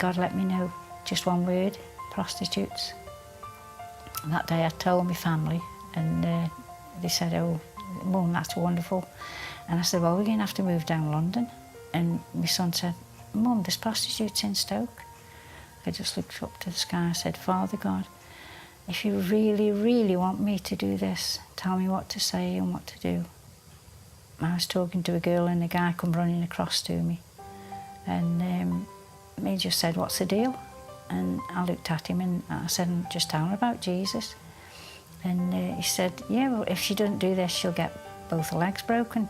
God let me know just one word, prostitutes. And that day I told my family, and they said, oh, Mum, that's wonderful. And I said, well, we're going to have to move down London. And my son said, Mum, there's prostitutes in Stoke. I just looked up to the sky and said, Father God, if you really, really want me to do this, tell me what to say and what to do. I was talking to a girl and a guy come running across to me. And he just said, what's the deal? And I looked at him and I said, just tell her about Jesus. And he said, yeah, well, if she doesn't do this, she'll get both her legs broken.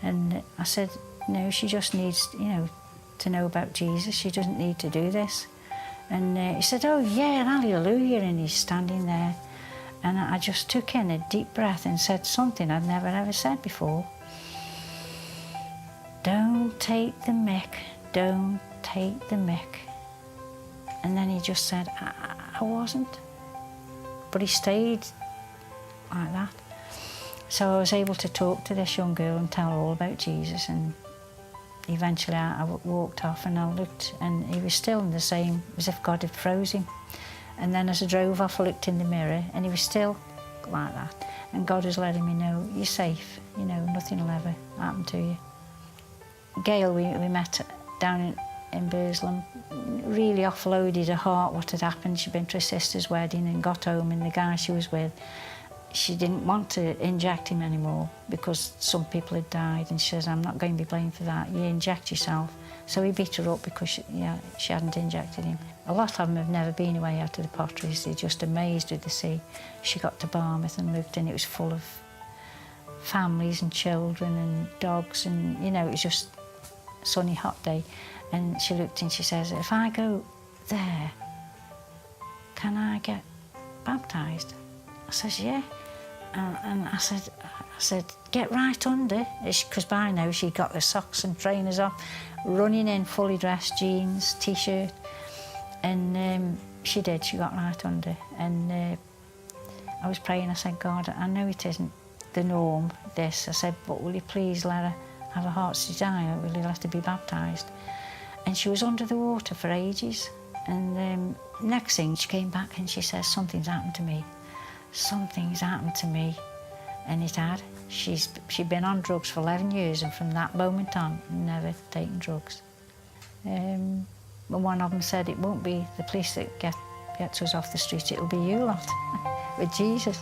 And I said, no, she just needs, to know about Jesus. She doesn't need to do this. And he said, oh, yeah, hallelujah. And he's standing there. And I just took in a deep breath and said something I'd never ever said before. Don't take the mick, don't take the mick. And then he just said, I wasn't. But he stayed like that. So I was able to talk to this young girl and tell her all about Jesus, and eventually I walked off and I looked and he was still in the same, as if God had froze him. And then as I drove off, I looked in the mirror and he was still like that. And God was letting me know, you're safe, nothing will ever happen to you. Gail, we met down in Burslem, really offloaded her heart what had happened. She'd been to her sister's wedding and got home, and the guy she was with, she didn't want to inject him anymore because some people had died, and she says, I'm not going to be blamed for that, you inject yourself. So he beat her up because she hadn't injected him. A lot of them have never been away out to the potteries, they're just amazed with the sea. She got to Barmouth and looked and it was full of families and children and dogs, and it was just a sunny hot day. And she looked and she says, if I go there, can I get baptised? I says, yeah. And I said, get right under, because by now she'd got the socks and trainers off, running in, fully dressed, jeans, T-shirt. And she did, she got right under. And I was praying, I said, God, I know it isn't the norm, this. I said, but will you please let her have a heart's desire? Will you let her be baptised? And she was under the water for ages. And next thing, she came back and she says, something's happened to me. Something's happened to me. And it had. She'd been on drugs for 11 years, and from that moment on, never taken drugs. And one of them said, it won't be the police that gets us off the street, it'll be you lot, with Jesus.